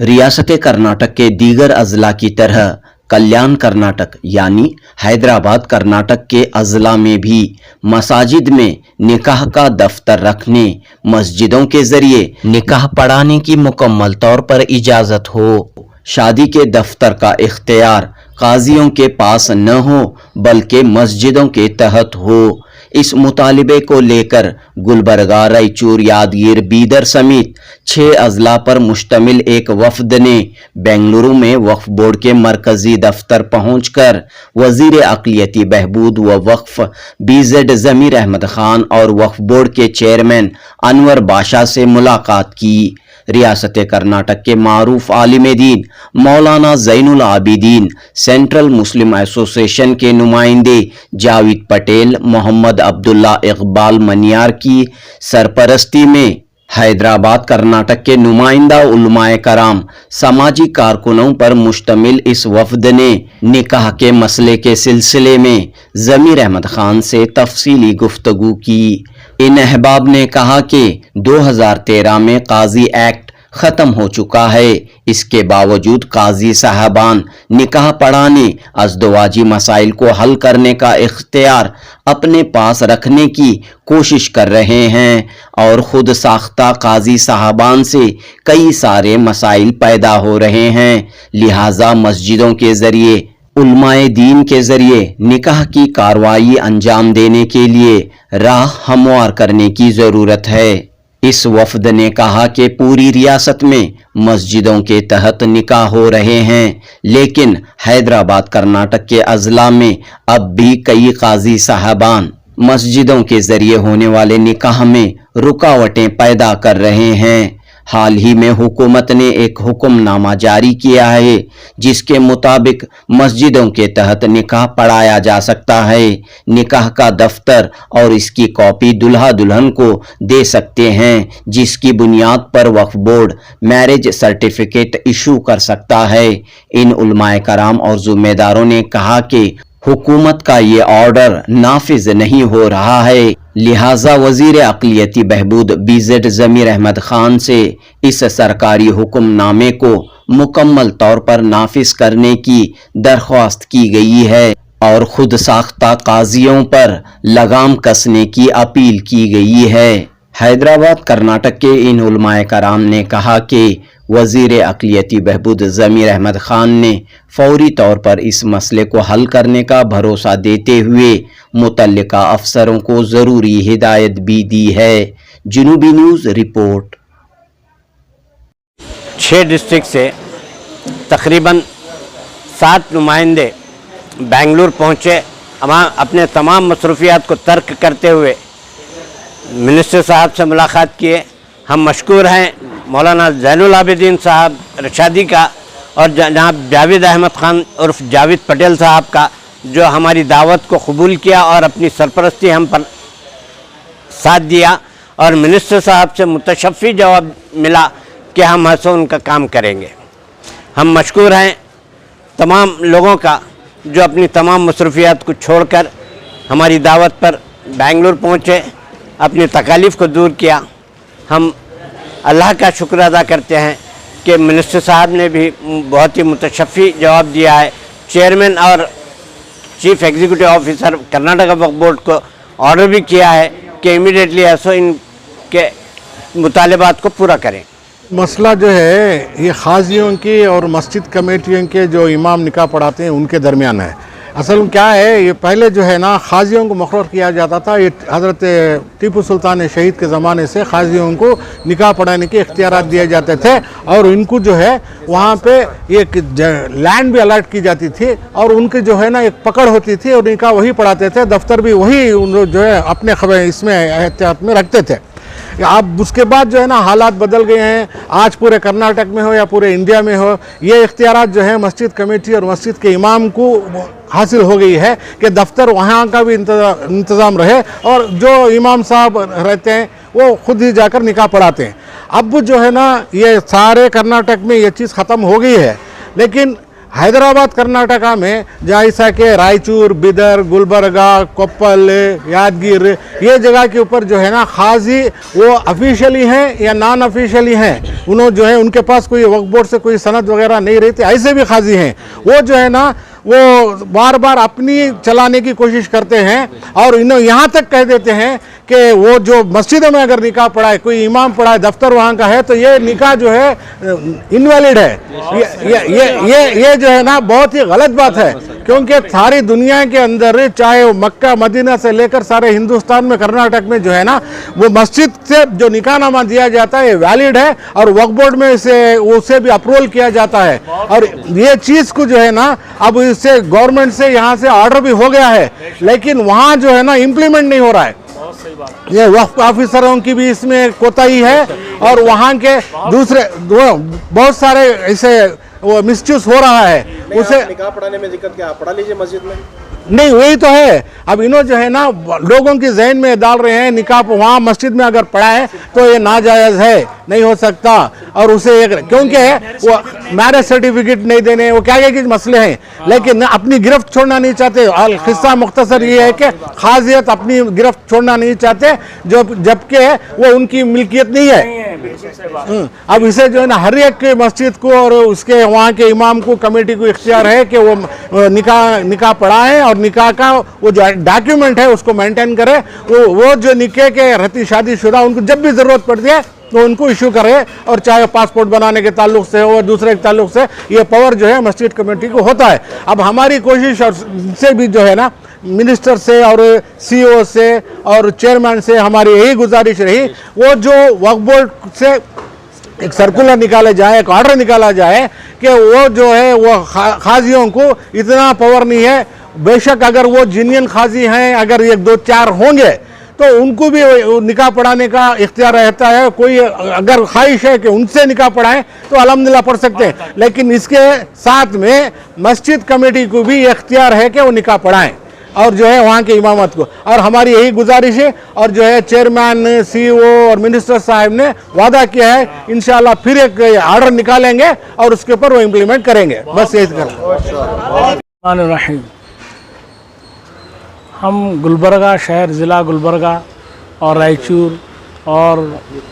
रियासत कर्नाटक के दीगर अजला की तरह कल्याण कर्नाटक यानी हैदराबाद कर्नाटक के अजला में भी मसाजिद में निकाह का दफ्तर रखने, मस्जिदों के जरिए निकाह पढ़ाने की मुकम्मल तौर पर इजाज़त हो। शादी के दफ्तर का इख्तियार काजियों के पास न हो बल्कि मस्जिदों के तहत हो। इस मुतालिबे को लेकर गुलबर्गा, रायचूर, यादगीर, बीदर समेत 6 अजला पर मुश्तमिल एक वफद ने बेंगलुरु में वक्फ बोर्ड के मरकजी दफ्तर पहुंचकर वजीर अक़लियती बहबूद व वक्फ BZ ज़मीर अहमद खान और वक्फ बोर्ड के चेयरमैन अनवर बादशाह से मुलाकात की। रियासत कर्नाटक के मारूफ आलिम दीन मौलाना ज़ैनुल आबिदीन, सेंट्रल मुस्लिम एसोसिएशन के नुमाइंदे जावेद पटेल, मोहम्मद अब्दुल्ला इकबाल मनियार की सरपरस्ती में हैदराबाद कर्नाटक के नुमाइंदा उलमाए कराम, समाजी कारकुनों पर मुश्तमिल इस वफद ने निकाह के मसले के सिलसिले में ज़मीर अहमद खान से तफसीली गुफ्तगू की। इन अहबाब ने कहा कि 2013 में काजी एक्ट ख़त्म हो चुका है, इसके बावजूद काजी साहबान निकाह पढ़ाने, अज़दवाजी मसाइल को हल करने का इख्तियार अपने पास रखने की कोशिश कर रहे हैं और खुद साख्ता काजी साहबान से कई सारे मसाइल पैदा हो रहे हैं। लिहाजा मस्जिदों के ज़रिए, उलमाए दीन के ज़रिए निकाह की कार्रवाई अंजाम देने के लिए राह हमवार करने की ज़रूरत है। इस वफद ने कहा कि पूरी रियासत में मस्जिदों के तहत निकाह हो रहे हैं, लेकिन हैदराबाद कर्नाटक के अजला में अब भी कई काजी साहबान मस्जिदों के जरिए होने वाले निकाह में रुकावटें पैदा कर रहे हैं। हाल ही में हुकूमत ने एक हुक्मनामा जारी किया है जिसके मुताबिक मस्जिदों के तहत निकाह पढ़ाया जा सकता है। निकाह का दफ्तर और इसकी कॉपी दुल्हा दुल्हन को दे सकते हैं, जिसकी बुनियाद पर वक्फ बोर्ड मैरिज सर्टिफिकेट इशू कर सकता है। इन उलमाए कराम और जिम्मेदारों ने कहा कि हुकूमत का ये ऑर्डर नाफिज नहीं हो रहा है, लिहाजा वजीर अक़लियती बहबूद BZ ज़मीर अहमद खान से इस सरकारी हुक्मनामे को मुकम्मल तौर पर नाफिज करने की दरख्वास्त की गई है और खुद साख्ता काजियों पर लगाम कसने की अपील की गई है। हैदराबाद कर्नाटक के इन उलमाए कराम ने कहा कि वजीर अक़लियती बहबूद ज़मीर अहमद खान ने फौरी तौर पर इस मसले को हल करने का भरोसा देते हुए मुतल्लिका अफसरों को ज़रूरी हिदायत भी दी है। जुनूबी न्यूज़ रिपोर्ट। 6 डिस्ट्रिक्ट से तकरीबन 7 नुमाइंदे बेंगलुरु पहुँचे। अपने तमाम मसरूफियात को तर्क करते हुए मिनिस्टर साहब से मुलाकात किए। हम मशकूर हैं मौलाना ज़ैनुल आबिदीन साहब रशादी का और जनाब जावेद अहमद खान उर्फ जावेद पटेल साहब का, जो हमारी दावत को कबूल किया और अपनी सरपरस्ती हम पर साथ दिया और मिनिस्टर साहब से मुतशफ़ी जवाब मिला कि हम हंसो उनका काम करेंगे। हम मशकूर हैं तमाम लोगों का जो अपनी तमाम मसरूफियात को छोड़कर हमारी दावत पर बेंगलुरु पहुँचे, अपनी तकालीफ़ को दूर किया। हम अल्लाह का शुक्र अदा करते हैं कि मिनिस्टर साहब ने भी बहुत ही मुतशफ़ी जवाब दिया है। चेयरमैन और चीफ एग्जीक्यूटिव ऑफिसर कर्नाटका वक्फ बोर्ड को ऑर्डर भी किया है कि इमीडिएटली ऐसो इनके मुतालिबात को पूरा करें। मसला जो है ये खाजियों की और मस्जिद कमेटियों के जो इमाम निकाह पढ़ाते हैं उनके दरमियान है। असल में क्या है, ये पहले जो है ना खाजियों को मुक़र्रर किया जाता था। ये हज़रत टीपू सुल्तान शहीद के ज़माने से खाजियों को निकाह पढ़ाने के इख्तियारात दिए जाते थे और इनको जो है वहाँ पे एक लैंड भी अलर्ट की जाती थी और उनकी जो है ना एक पकड़ होती थी और निकाह वही पढ़ाते थे, दफ्तर भी वही जो है अपने खबर इसमें एहतियात में रखते थे। अब उसके बाद जो है ना हालात बदल गए हैं। आज पूरे कर्नाटक में हो या पूरे इंडिया में हो, ये इख्तियारात जो है मस्जिद कमेटी और मस्जिद के इमाम को हासिल हो गई है कि दफ्तर वहाँ का भी इंतज़ाम रहे और जो इमाम साहब रहते हैं वो खुद ही जाकर निकाह पढ़ाते हैं। अब जो है ना ये सारे कर्नाटक में ये चीज़ ख़त्म हो गई है, लेकिन हैदराबाद कर्नाटका में जैसा कि रायचूर, बिदर, गुलबर्गा, कोप्पल, यादगीर, ये जगह के ऊपर जो है ना खाजी वो ऑफिशियली हैं या नॉन ऑफिशियली हैं, उन्होंने जो है उनके पास कोई वक्फ बोर्ड से कोई सनद वगैरह नहीं रहती, ऐसे भी खाजी हैं। वो जो है ना वो बार बार अपनी चलाने की कोशिश करते हैं और इन्हों यहाँ तक कह देते हैं कि वो जो मस्जिदों में अगर निकाह पढ़ाए, कोई इमाम पढ़ाए, दफ्तर वहाँ का है, तो ये निकाह जो है इनवैलिड है। ये जो है ना बहुत ही गलत बात है, क्योंकि सारी दुनिया के अंदर चाहे वो मक्का मदीना से लेकर सारे हिंदुस्तान में, कर्नाटक में जो है ना वो मस्जिद से जो निकाहनामा दिया जाता है ये वैलिड है और वक्फ बोर्ड में उसे भी अप्रूवल किया जाता है। और ये चीज़ को जो है ना अब इससे गवर्नमेंट से यहाँ से ऑर्डर भी हो गया है, लेकिन वहाँ जो है ना इम्प्लीमेंट नहीं हो रहा है। ये वक्फ ऑफिसरों की भी इसमें कोताही है और वहाँ के दूसरे बहुत सारे ऐसे वो मिसयूज हो रहा है। उसे निकाह पढ़ाने में दिक्कत क्या, पढ़ा लीजिए मस्जिद में। नहीं, वही तो है। अब इन्हों जो है ना लोगों के जहन में डाल रहे हैं निकाह वहाँ मस्जिद में अगर पढ़ाए तो ये नाजायज़ है, नहीं हो सकता। और उसे क्योंकि वो मैरिज सर्टिफिकेट नहीं देने, वो क्या क्या मसले हैं, लेकिन अपनी गिरफ्त छोड़ना नहीं चाहते। किस्सा मुख्तसर ये है कि खासियत अपनी गिरफ्त छोड़ना नहीं चाहते, जबकि वो उनकी मिल्कियत नहीं है। अब इसे जो है ना हर एक मस्जिद को और उसके वहाँ के इमाम को, कमेटी को इख्तियार है कि वो निकाह पढ़ाएं और निकाह का वो जो डॉक्यूमेंट है उसको मेंटेन करे। वो जो निकाह के रहती शादीशुदा उनको जब भी ज़रूरत पड़ती है तो उनको इशू करे, और चाहे पासपोर्ट बनाने के ताल्लुक से हो और दूसरे के ताल्लुक से, ये पावर जो है मस्जिद कमेटी को होता है। अब हमारी कोशिश और से भी जो है ना मिनिस्टर से और CEO से और चेयरमैन से हमारी यही गुजारिश रही, वो जो वक्फ बोर्ड से एक सर्कुलर निकाले जाए, एक ऑर्डर निकाला जाए कि वो जो है वो खाजियों को इतना पावर नहीं है। बेशक अगर वो जीनियन खाजी हैं, अगर 1-2-4 होंगे तो उनको भी निकाह पढ़ाने का इख्तियार रहता है। कोई अगर ख्वाहिश है कि उनसे निकाह पढ़ाएं तो अल्हम्दुलिल्लाह पढ़ सकते हैं, लेकिन इसके साथ में मस्जिद कमेटी को भी इख्तियार है कि वो निकाह पढ़ाएं और जो है वहाँ के इमामत को। और हमारी यही गुजारिश है, और जो है चेयरमैन, CEO और मिनिस्टर साहब ने वादा किया है इंशाअल्लाह फिर एक ऑर्डर निकालेंगे और उसके ऊपर वो इम्प्लीमेंट करेंगे। बस यही रहीम। हम गुलबर्गा शहर, ज़िला गुलबर्गा और रायचूर और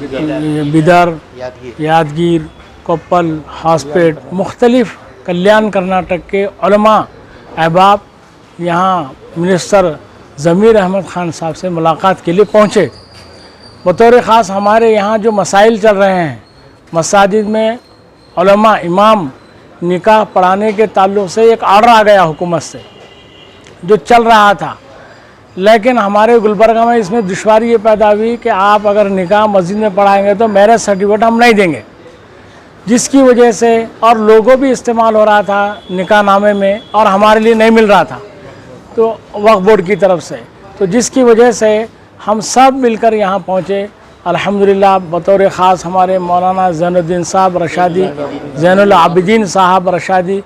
बिदर, यादगीर, कोप्पल, हासपेट, मुख्तलिफ कल्याण कर्नाटक के उलमा अहबाब यहाँ मिनिस्टर ज़मीर अहमद ख़ान साहब से मुलाकात के लिए पहुँचे। बतौर ख़ास हमारे यहाँ जो मसाइल चल रहे हैं मसाजिद में, उलमा इमाम निकाह पढ़ाने के ताल्लुक़ से एक ऑर्डर आ गया हुकूमत से जो चल रहा था, लेकिन हमारे गुलबर्गा में इसमें दुश्वारी ये पैदा हुई कि आप अगर निकाह मस्जिद में पढ़ाएंगे तो मैरिज सर्टिफिकेट हम नहीं देंगे, जिसकी वजह से और लोगो भी इस्तेमाल हो रहा था निकाह नामे में और हमारे लिए नहीं मिल रहा था तो वक्फ बोर्ड की तरफ से, तो जिसकी वजह से हम सब मिलकर यहाँ पहुँचे। अल्हम्दुलिल्लाह बतौर ख़ास हमारे मौलाना ज़ैनुद्दीन साहब रशादी, ज़ैनुल आबिदीन साहब रशादी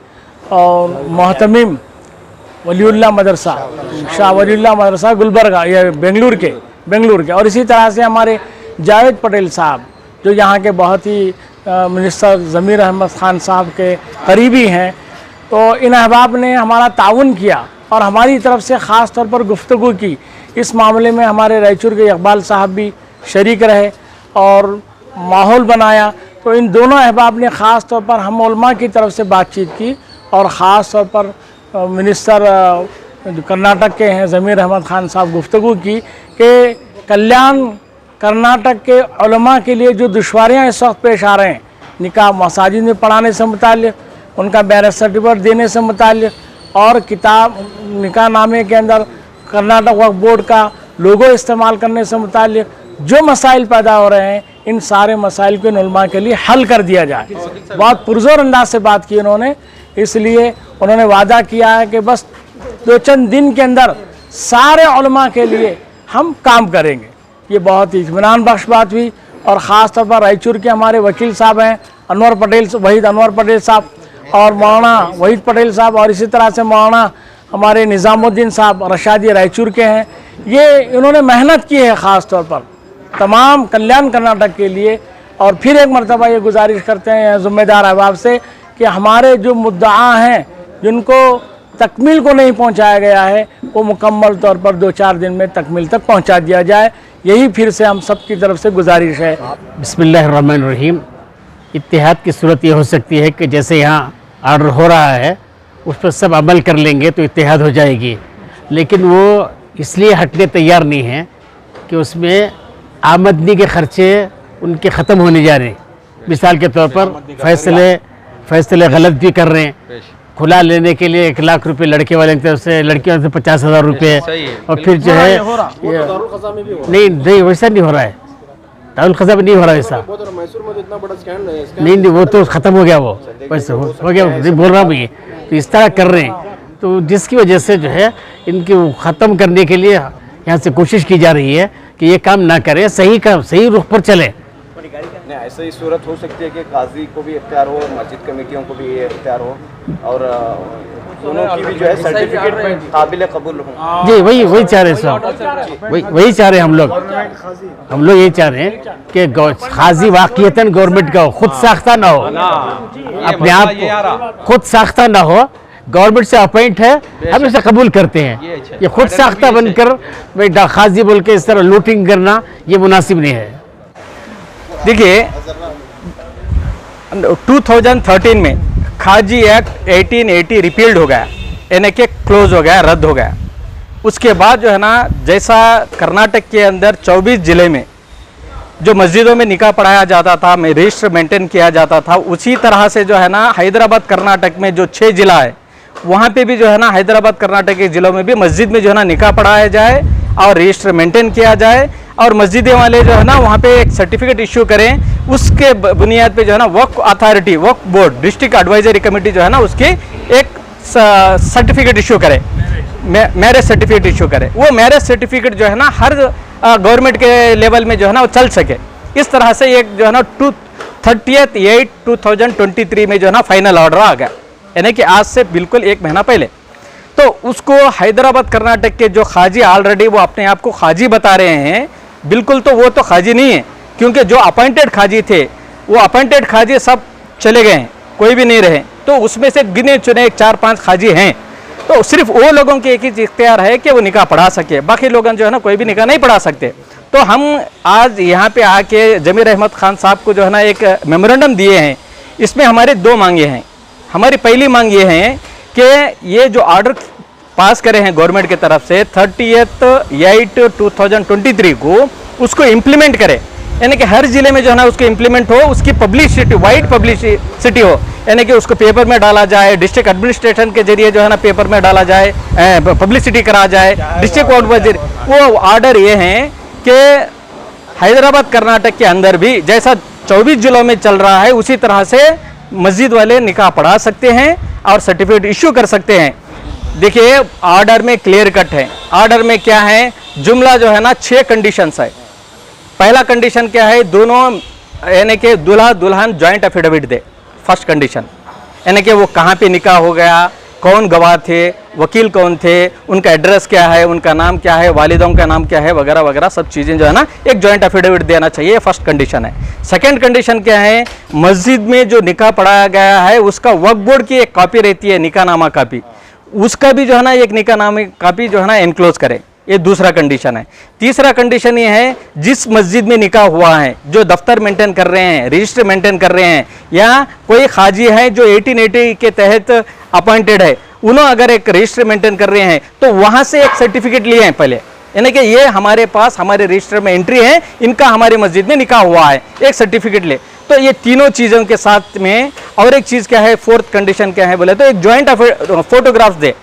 और मोहतमीम वलीउल्लाह मदरसा, शाह वलीउल्लाह मदरसा गुलबर्गा, ये बेंगलुरु के, और इसी तरह से हमारे जावेद पटेल साहब जो यहाँ के बहुत ही मिनिस्टर ज़मीर अहमद ख़ान साहब के करीबी हैं, तो इन अहबाब ने हमारा ताउन किया और हमारी तरफ से ख़ास तौर पर गुफ्तगू की। इस मामले में हमारे रायचूर के इकबाल साहब भी शरीक रहे और माहौल बनाया। तो इन दोनों अहबाब ने ख़ास तौर पर हम उलमा की तरफ से बातचीत की और ख़ास तौर पर मिनिस्टर कर्नाटक के हैं ज़मीर अहमद ख़ान साहब गुफ्तगू की कि कल्याण कर्नाटक के उलमा के लिए जो दुश्वारियाँ इस वक्त पेश आ रहे हैं निकाह मसाजिद में पढ़ाने से मुताल्लिक़, उनका मैरिज सर्टिफिकेट देने से मुताल्लिक़ और किताब निकाह नामे के अंदर कर्नाटक वक्फ बोर्ड का लोगो इस्तेमाल करने से मुताल्लिक़ जो मसाइल पैदा हो रहे हैं, इन सारे मसाइल को इन उलमा के लिए हल कर दिया जाए। बहुत पुरजोर अंदाज से बात की उन्होंने, इसलिए उन्होंने वादा किया है कि बस 2-3 दिन के अंदर सारे उलमा के लिए हम काम करेंगे। ये बहुत ही इत्मीनान बख्श बात हुई। और ख़ास तौर पर रायचूर के हमारे वकील साहब हैं वहीद अनवर पटेल साहब और मौलाना वहीद पटेल साहब, और इसी तरह से मौलाना हमारे निज़ामुद्दीन साहब रशादी रायचूर के हैं। ये इन्होंने मेहनत की है ख़ास तौर पर तमाम कल्याण कर्नाटक के लिए। और फिर एक मरतबा ये गुजारिश करते हैं ज़िम्मेदार अहबाब से कि हमारे जो मुद्दा हैं जिनको तकमील को नहीं पहुंचाया गया है वो मुकम्मल तौर पर 2-4 दिन में तकमील तक पहुंचा दिया जाए। यही फिर से हम सब की तरफ से गुजारिश है। बिस्मिल्लाहिर्रहमानिर्रहीम। इत्तेहाद की सूरत ये हो सकती है कि जैसे यहाँ ऑर्डर हो रहा है उस पर सब अमल कर लेंगे तो इत्तेहाद हो जाएगी, लेकिन वो इसलिए हटने तैयार नहीं हैं कि उसमें आमदनी के खर्चे उनके ख़त्म होने जा रहे हैं। मिसाल के तौर पर फ़ैसले गलत भी कर रहे हैं। खुला लेने के लिए 1 लाख रुपए लड़के वाले की तरफ से, लड़कियों से 50,000 रुपये, और फिर जो है नहीं वैसा नहीं हो रहा है। दारुल ख़ज़ा में नहीं हो रहा वैसा। मैसूर में तो इतना बड़ा स्कैंड है। नहीं वो तो ख़त्म हो गया, वो वैसे हो गया, बोल रहा हूँ मैं। तो इस तरह कर रहे हैं, तो जिसकी वजह से जो है इनकी ख़त्म करने के लिए यहाँ से कोशिश की जा रही है कि ये काम ना करें, सही रुख पर चले। नहीं, ऐसा ही सूरत हो सकती है कि काजी को भी इख्तियार हो, मस्जिद कमेटियों को भी ये इख्तियार हो, और दोनों की भी जो है सर्टिफिकेट काबिल कबूल हो। जी वही चाह रहे हैं साहब, वही चाह रहे हैं हम लोग यही चाह रहे हैं कि काजी वाक़ियतन गवर्नमेंट का हो, खुद साख्ता ना हो, अपने आप को खुद साख्ता ना हो, गवर्नमेंट से अपॉइंट है, हम इसे कबूल करते हैं। ये खुद साख्ता बनकर भाई खाजी बोल के इस तरह लूटिंग करना ये मुनासिब नहीं है। देखिए 2013 में खाजी एक्ट 1880 रिपील्ड हो गया, यानी कि क्लोज हो गया, रद्द हो गया। उसके बाद जो है ना, जैसा कर्नाटक के अंदर 24 ज़िले में जो मस्जिदों में निकाह पढ़ाया जाता था, में रजिस्टर मेंटेन किया जाता था, उसी तरह से जो है ना हैदराबाद कर्नाटक में जो 6 ज़िला है वहाँ पे भी जो है ना हैदराबाद कर्नाटक के ज़िलों में भी मस्जिद में जो है ना निकाह पढ़ाया जाए और रजिस्टर मेंटेन किया जाए, और मस्जिदें वाले जो है ना वहाँ पे एक सर्टिफिकेट इश्यू करें। उसके बुनियाद पे जो है ना वक्फ अथॉरिटी, वक्फ बोर्ड, डिस्ट्रिक्ट एडवाइजरी कमेटी जो है ना उसकी एक सर्टिफिकेट इश्यू करे, मैरिज सर्टिफिकेट इश्यू करे। वो मैरिज सर्टिफिकेट जो है ना हर गवर्नमेंट के लेवल में जो है ना वो चल सके। इस तरह से एक जो है ना 30/8/2023 में जो है ना फाइनल ऑर्डर आ गया, यानी कि आज से बिल्कुल 1 महीना पहले। तो उसको हैदराबाद कर्नाटक के जो खाजी ऑलरेडी वो अपने आप को खाजी बता रहे हैं, बिल्कुल तो वो तो खाजी नहीं है, क्योंकि जो अपॉइंटेड खाजी थे वो अपॉइंटेड खाजी सब चले गए हैं, कोई भी नहीं रहे। तो उसमें से गिने चुने 4-5 खाजी हैं, तो सिर्फ वो लोगों के एक ही इख्तियार है कि वो निकाह पढ़ा सके, बाकी लोग जो है ना कोई भी निकाह नहीं पढ़ा सकते। तो हम आज यहाँ पे आके जमीर अहमद खान साहब को जो है ना एक मेमोरेंडम दिए हैं। इसमें हमारे 2 मांगे हैं। हमारी पहली मांग ये है कि ये जो ऑर्डर पास करे हैं गवर्नमेंट की तरफ से 30/8/2023 को, उसको इम्प्लीमेंट करे, यानी कि हर जिले में जो है ना उसको इम्प्लीमेंट हो, उसकी पब्लिसिटी, वाइड पब्लिसिटी हो, यानी कि उसको पेपर में डाला जाए, डिस्ट्रिक्ट एडमिनिस्ट्रेशन के जरिए जो है ना पेपर में डाला जाए, पब्लिसिटी करा जाए, डिस्ट्रिक्ट कोर्ट वजीर। वो ऑर्डर ये हैं कि हैदराबाद कर्नाटक के अंदर भी जैसा 24 जिलों में चल रहा है उसी तरह से मस्जिद वाले निकाह पढ़ा सकते हैं और सर्टिफिकेट इश्यू कर सकते हैं। देखिए ऑर्डर में क्लियर कट है। ऑर्डर में क्या है, जुमला जो है ना 6 कंडीशंस है। पहला कंडीशन क्या है, दोनों यानी कि दूल्हा दुल्हन जॉइंट एफिडेविट दे, फर्स्ट कंडीशन, यानी कि वो कहाँ पे निकाह हो गया, कौन गवाह थे, वकील कौन थे, उनका एड्रेस क्या है, उनका नाम क्या है, वालिदों का नाम क्या है, वगैरह वगैरह सब चीज़ें जो है ना एक जॉइंट एफिडेविट देना चाहिए, फर्स्ट कंडीशन है। सेकंड कंडीशन क्या है, मस्जिद में जो निकाह पढ़ाया गया है उसका वक्फ बोर्ड की एक कॉपी रहती है, निकाहनामा कॉपी, उसका भी जो है ना एक निकाहनामा कॉपी जो है ना एनक्लोज करे, ये दूसरा कंडीशन है। तीसरा कंडीशन ये है, जिस मस्जिद में निकाह हुआ है, जो दफ्तर मेंटेन कर रहे हैं, रजिस्टर मेंटेन कर रहे हैं, या कोई खाजी है जो 1880 के तहत अपॉइंटेड है, उन्होंने अगर एक रजिस्टर मेंटेन कर रहे हैं तो वहां से एक सर्टिफिकेट लिए हैं पहले, यानी कि ये हमारे पास हमारे रजिस्टर में एंट्री है, इनका हमारी मस्जिद में निकाह हुआ है, एक सर्टिफिकेट ले। तो ये तीनों चीज़ों के साथ में और एक चीज़ क्या है, फोर्थ कंडीशन क्या है बोले तो एक जॉइंट फोटोग्राफ्स दे,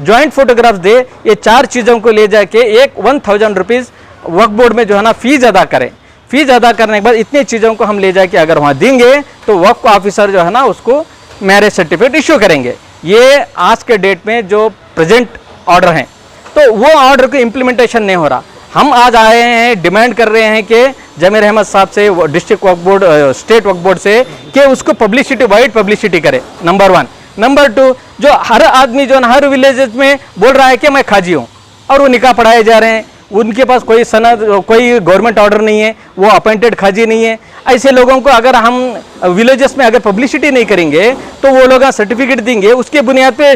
जॉइंट फोटोग्राफ्स दे। ये 4 चीज़ों को ले जाके एक 1000 रुपीज़ वक्फ बोर्ड में जो है ना फीस अदा करें। फीस अदा करने के बाद इतनी चीज़ों को हम ले जाके अगर वहाँ देंगे तो वक्फ ऑफिसर जो है ना उसको मैरिज सर्टिफिकेट इश्यू करेंगे। ये आज के डेट में जो प्रेजेंट ऑर्डर हैं, तो वो ऑर्डर को इम्प्लीमेंटेशन नहीं हो रहा। हम आज आए हैं, डिमांड कर रहे हैं कि जमीर अहमद साहब से, डिस्ट्रिक्ट वक्फ बोर्ड, स्टेट वक्फ बोर्ड से, कि उसको पब्लिसिटी, वाइड पब्लिसिटी करे, नंबर 1। नंबर 2, जो हर आदमी जो हर विलेजेस में बोल रहा है कि मैं खाजी हूँ और वो निकाह पढ़ाए जा रहे हैं, उनके पास कोई सनद, कोई गवर्नमेंट ऑर्डर नहीं है, वो अपॉइंटेड खाजी नहीं है, ऐसे लोगों को अगर हम विलेजेस में अगर पब्लिसिटी नहीं करेंगे तो वो लोग सर्टिफिकेट देंगे, उसके बुनियाद पे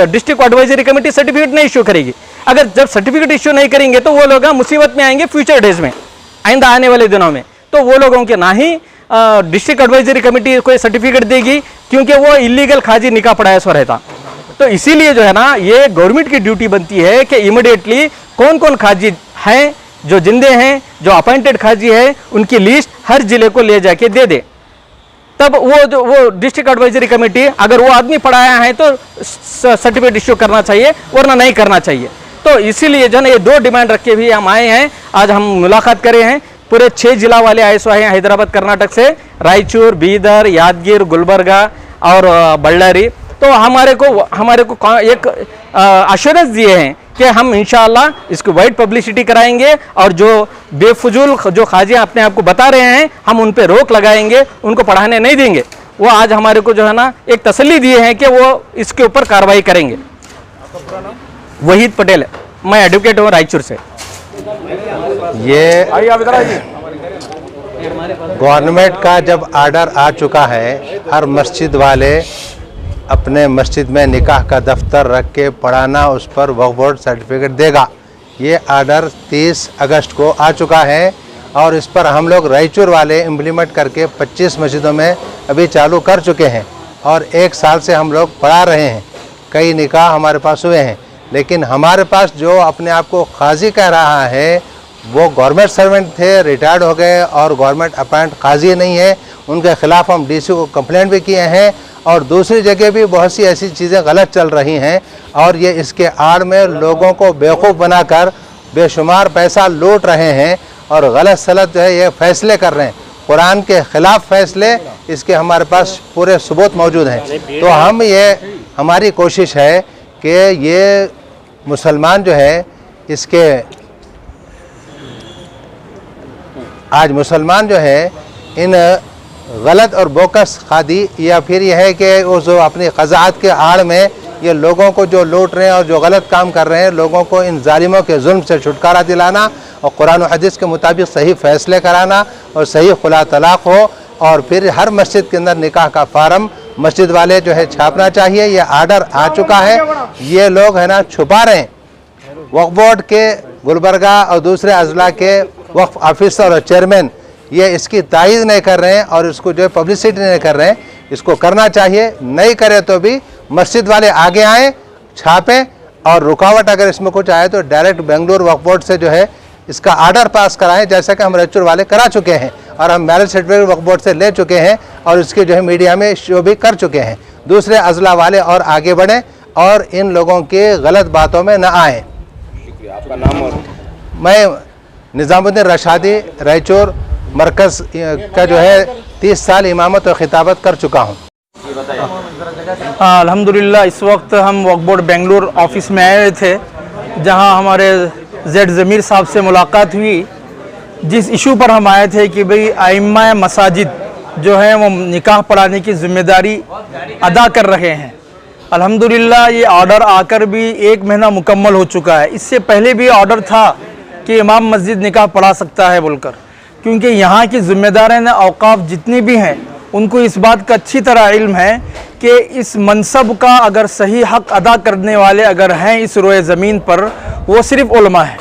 डिस्ट्रिक्ट एडवाइजरी कमेटी सर्टिफिकेट नहीं इशू करेगी। अगर जब सर्टिफिकेट इशू नहीं करेंगे तो वो लोग मुसीबत में आएंगे फ्यूचर डेज में, आइंदा आने वाले दिनों में। तो वो लोगों के ना ही डिस्ट्रिक्ट एडवाइजरी कमेटी कोई सर्टिफिकेट देगी, क्योंकि वो इलीगल खाजी निकाह पढ़ाया सो रहता। तो इसीलिए जो है ना, ये गवर्नमेंट की ड्यूटी बनती है कि इमीडिएटली कौन कौन खाजी हैं जो जिंदे हैं, जो अपॉइंटेड खाजी है, उनकी लिस्ट हर जिले को ले जाके दे दे। तब वो डिस्ट्रिक्ट एडवाइजरी कमेटी अगर वो आदमी पढ़ाया है तो सर्टिफिकेट इश्यू करना चाहिए, वरना नहीं करना चाहिए। तो इसीलिए जो है ना, ये दो डिमांड रख के भी हम आए हैं, आज हम मुलाकात करे हैं। पूरे 6 जिला वाले आए सो हैं हैदराबाद कर्नाटक से, रायचूर, बीदर, यादगीर, गुलबर्गा और बल्लारी। तो हमारे को एक अश्योरेंस दिए हैं कि हम इंशाअल्लाह इसको वाइड पब्लिसिटी कराएंगे, और जो बेफजूल जो खाजी अपने आप को बता रहे हैं, हम उन पे रोक लगाएंगे, उनको पढ़ाने नहीं देंगे। वो आज हमारे को जो है ना एक तसल्ली दिए हैं कि वो इसके ऊपर कार्रवाई करेंगे। वहीद पटेल, मैं एडवोकेट हूँ रायचूर से। ये गवर्नमेंट का जब आर्डर आ चुका है, हर मस्जिद वाले अपने मस्जिद में निकाह का दफ्तर रख के पढ़ाना, उस पर वक्फ बोर्ड सर्टिफिकेट देगा। ये आर्डर 30 अगस्त को आ चुका है और इस पर हम लोग रायचूर वाले इम्प्लीमेंट करके 25 मस्जिदों में अभी चालू कर चुके हैं और 1 साल से हम लोग पढ़ा रहे हैं। कई निकाह हमारे पास हुए हैं, लेकिन हमारे पास जो अपने आप को काजी कह रहा है वो गवर्नमेंट सर्वेंट थे, रिटायर्ड हो गए और गवर्नमेंट अपॉइंट काजी नहीं है। उनके ख़िलाफ़ हम डीसी को कंप्लेंट भी किए हैं और दूसरी जगह भी बहुत सी ऐसी चीज़ें गलत चल रही हैं और ये इसके आड़ में लोगों को बेवकूफ़ बनाकर बेशुमार पैसा लूट रहे हैं और गलत सलत जो है ये फ़ैसले कर रहे हैं, कुरान के ख़िलाफ़ फ़ैसले। इसके हमारे पास पूरे सबूत मौजूद हैं। तो हमारी कोशिश है कि ये मुसलमान जो है इसके आज मुसलमान जो है इन गलत और बोकस खादी या फिर यह है कि वो जो अपनी क़ज़ाअत के आड़ में ये लोगों को जो लूट रहे हैं और जो गलत काम कर रहे हैं, लोगों को इन जालिमों के जुल्म से छुटकारा दिलाना और कुरान और हदीस के मुताबिक सही फ़ैसले कराना और सही खुला तलाक़ हो। और फिर हर मस्जिद के अंदर निकाह का फार्म मस्जिद वाले जो है छापना चाहिए। ये आर्डर आ चुका है, ये लोग है ना छुपा रहे हैं। वक्फ बोर्ड के गुलबर्गा और दूसरे अजला के वक्फ ऑफिसर और चेयरमैन ये इसकी तायीद नहीं कर रहे हैं और इसको जो है पब्लिसिटी नहीं कर रहे हैं। इसको करना चाहिए, नहीं करे तो भी मस्जिद वाले आगे आएँ, छापें और रुकावट अगर इसमें कुछ आए तो डायरेक्ट बेंगलुरु वक्फ बोर्ड से जो है इसका आर्डर पास कराएं, जैसा कि हम रायचूर वाले करा चुके हैं और हम मैरिज सर्टिफिकेट वक्फ बोर्ड से ले चुके हैं और इसके जो है मीडिया में शो भी कर चुके हैं। दूसरे अजला वाले और आगे बढ़ें और इन लोगों की गलत बातों में न आएँ। आपका नाम? और मैं निज़ामुद्दीन रशादी, रायचूर मरकज़ का जो है 30 साल इमामत और खिताबत कर चुका हूँ। अल्हम्दुलिल्लाह इस वक्त हम वक्फ बोर्ड बेंगलुरु ऑफिस में आए हुए थे, जहां हमारे जेड ज़मीर साहब से मुलाकात हुई। जिस इशू पर हम आए थे कि भाई आइम्मा मसाजिद जो हैं वो निकाह पढ़ाने की ज़िम्मेदारी अदा कर रहे हैं। अल्हम्दुलिल्लाह ये ऑर्डर आकर भी 1 महीना मुकम्मल हो चुका है। इससे पहले भी ऑर्डर था कि इमाम मस्जिद निकाह पढ़ा सकता है बोलकर, क्योंकि यहाँ की ज़िम्मेदारान औक़ाफ़ जितनी भी हैं उनको इस बात का अच्छी तरह इल्म है कि इस मनसब का अगर सही हक़ अदा करने वाले अगर हैं इस रोए ज़मीन पर, वो सिर्फ़ उलमा है।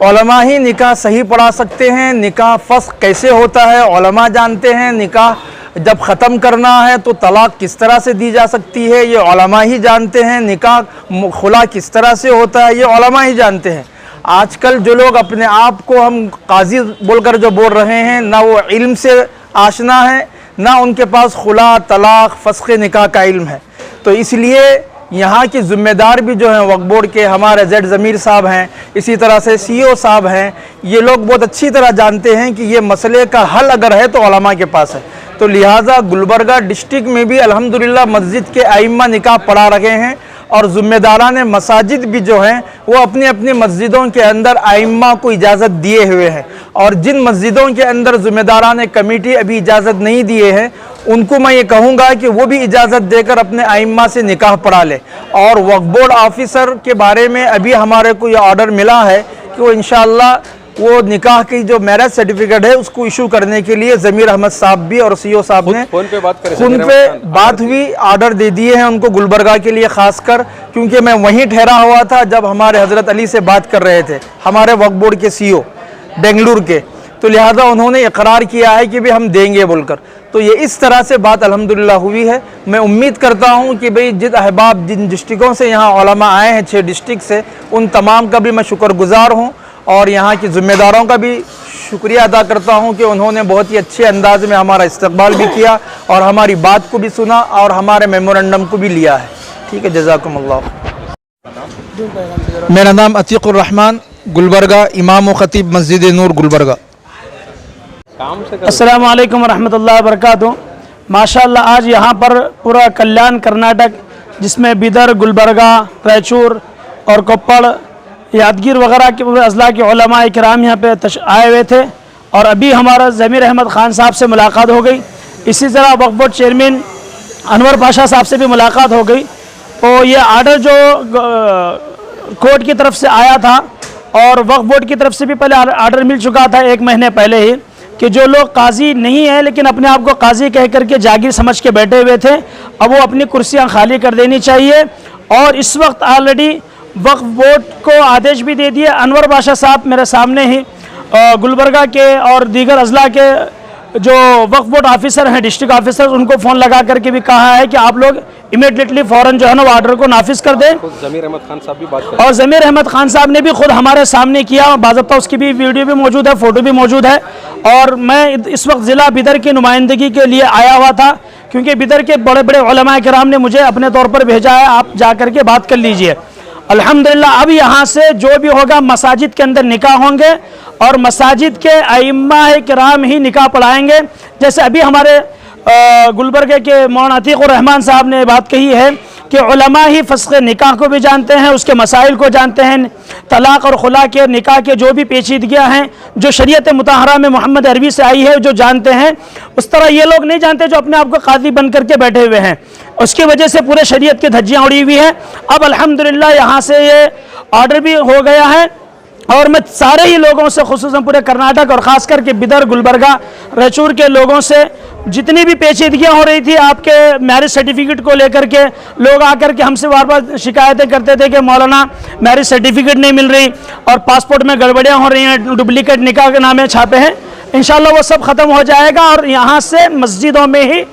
उलमा ही निकाह सही पढ़ा सकते हैं। निकाह फ़स्ख़ कैसे होता है उलमा जानते हैं। निकाह जब ख़त्म करना है तो तलाक़ किस तरह से दी जा सकती है ये उलमा ही जानते हैं। निकाह खुला किस तरह से होता है ये उलमा ही जानते हैं। आजकल जो लोग अपने आप को हम काजी बोलकर जो बोल रहे हैं, ना वो इल्म से आशना है, ना उनके पास खुला तलाक़ फ़स्ख़ निकाह का इल्म है। तो इसलिए यहाँ की ज़िम्मेदार भी जो हैं वक्फ बोर्ड के हमारे जेड ज़मीर साहब हैं, इसी तरह से CEO साहब हैं, ये लोग बहुत अच्छी तरह जानते हैं कि ये मसले का हल अगर है तो उलमा के पास है। तो लिहाजा गुलबर्गा डिस्ट्रिक्ट में भी अल्हम्दुलिल्लाह मस्जिद के आइम्मा निकाह पढ़ा रहे हैं और ज़िम्मेदारान मसाजिद भी जो हैं वो अपनी अपनी मस्जिदों के अंदर आइम्मा को इजाज़त दिए हुए हैं। और जिन मस्जिदों के अंदर ज़िम्मेदारान कमेटी अभी इजाज़त नहीं दिए हैं उनको मैं ये कहूँगा कि वो भी इजाज़त देकर अपने आइम्मा से निकाह पढ़ा ले। और वक्फ बोर्ड ऑफिसर के बारे में अभी हमारे को ये ऑर्डर मिला है कि कि वो इंशाअल्लाह वो निकाह की जो मैरिज सर्टिफिकेट है उसको इशू करने के लिए ज़मीर अहमद साहब भी और सीओ साहब ने फ़ोन पे बात हुई, ऑर्डर दे दिए हैं उनको गुलबर्गा के लिए ख़ासकर, क्योंकि मैं वहीं ठहरा हुआ था जब हमारे हज़रत अली से बात कर रहे थे, हमारे वक्फ बोर्ड के सीओ बेंगलुरु के, तो लिहाजा उन्होंने इकरार किया है कि भाई हम देंगे बोलकर। तो ये इस तरह से बात अल्हम्दुलिल्लाह हुई है। मैं उम्मीद करता हूँ कि भाई जिन अहबाब जिन डिस्ट्रिक्टों से यहाँ उलमा आए हैं 6 डिस्ट्रिक्ट से, उन तमाम का भी मैं शुक्रगुजार हूँ और यहाँ के ज़िम्मेदारों का भी शुक्रिया अदा करता हूँ कि उन्होंने बहुत ही अच्छे अंदाज में हमारा इस्तकबाल भी किया और हमारी बात को भी सुना और हमारे मेमोरेंडम को भी लिया है। ठीक है, जज़ाकुमुल्लाह। मेरा नाम अतीकुर रहमान, गुलबर्गा, इमाम व खतीब मस्जिद नूर गुलबर्गा। अस्सलामु अलैकुम रहमतुल्लाहि व बरकातुहू। माशाअल्लाह आज यहाँ पर पूरा कल्याण कर्नाटक, जिसमें बिदर, गुलबर्गा, रायचूर और कोप्पड़, यादगीर वगैरह के पूरे अज़ला के उलमा इकराम यहाँ पे आए हुए थे और अभी हमारा ज़मीर अहमद ख़ान साहब से मुलाकात हो गई। इसी तरह वक्फ बोर्ड चेयरमैन अनवर पाशा साहब से भी मुलाकात हो गई। तो ये आर्डर जो कोर्ट की तरफ से आया था और वक्फ बोर्ड की तरफ से भी पहले आर्डर मिल चुका था 1 महीने पहले ही, कि जो लोग काजी नहीं है लेकिन अपने आप को काजी कह करके जागीर समझ के बैठे हुए थे, अब वो अपनी कुर्सियां खाली कर देनी चाहिए। और इस वक्त ऑलरेडी वक्फ बोर्ड को आदेश भी दे दिए। अनवर बादशाह साहब मेरे सामने ही गुलबर्गा के और दीगर अजला के जो वक्फ बोर्ड ऑफिसर हैं, डिस्ट्रिक्ट ऑफिसर, उनको फ़ोन लगा करके भी कहा है कि आप लोग इमीडिएटली फ़ौरन जो है ना वो आर्डर को नाफिज कर दें। ज़मीर अहमद खान साहब भी बात कर, और ज़मीर अहमद खान साहब ने भी खुद हमारे सामने किया, बाज़ाब्ता उसकी भी वीडियो भी मौजूद है, फ़ोटो भी मौजूद है। और मैं इस वक्त ज़िला बिदर की नुमाइंदगी के लिए आया हुआ था, क्योंकि बिदर के बड़े बड़े उलमा किराम ने मुझे अपने तौर पर भेजा है, आप जा कर के बात कर लीजिए। अल्हम्दुलिल्लाह अब यहाँ से जो भी होगा मसाजिद के अंदर निकाह होंगे और मसाजिद के अइम्मा किराम ही निकाह पढ़ाएंगे। जैसे अभी हमारे गुलबर्गे के मौलाना अतीकुर रहमान साहब ने बात कही है कि उलमा ही फ़स्ख़ निकाह को भी जानते हैं, उसके मसाइल को जानते हैं, तलाक़ और खुला के निकाह के जो भी पेचीदगियाँ हैं जो शरीयत मुतहरा में मोहम्मद अरबी से आई है जो जानते हैं, उस तरह ये लोग नहीं जानते जो अपने आप को काजी बन करके बैठे हुए हैं। उसकी वजह से पूरे शरीयत की धज्जियाँ उड़ी हुई हैं। अब अल्हम्दुलिल्लाह यहाँ से ये ऑर्डर भी हो गया है और मैं सारे ही लोगों से, खुसूसन पूरे कर्नाटक और ख़ास करके बिदर, गुलबर्गा, रायचूर के लोगों से जितनी भी पेचीदगियाँ हो रही थी आपके मैरिज सर्टिफिकेट को लेकर के, लोग आकर के हमसे बार बार शिकायतें करते थे कि मौलाना मैरिज सर्टिफिकेट नहीं मिल रही और पासपोर्ट में गड़बड़ियाँ हो रही हैं, डुप्लीकेट निकाह के नामे छापे हैं। इंशाल्लाह वो सब ख़त्म हो जाएगा और यहाँ से मस्जिदों में ही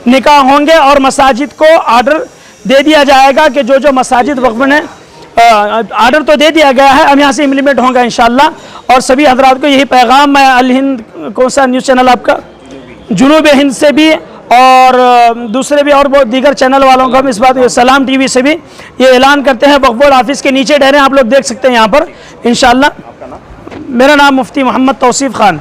निकाह होंगे और मसाजिद को ऑर्डर दे दिया जाएगा कि जो जो मसाजिद वक्फ ने आर्डर तो दे दिया गया है, अब यहाँ से इम्प्लीमेंट होगा इंशाल्लाह। और सभी हजरात को यही पैगाम मैं अल हिंद, कौन सा न्यूज़ चैनल आपका, जुनूब हिंद से भी और दूसरे भी और बहुत दीगर चैनल वालों को हम इस बात, सलाम टीवी से भी ये ऐलान करते हैं। वक्फ बोर्ड ऑफिस के नीचे ठहरे, आप लोग देख सकते हैं यहाँ पर इंशाल्लाह। मेरा नाम मुफ्ती मोहम्मद तौसीफ़ खान।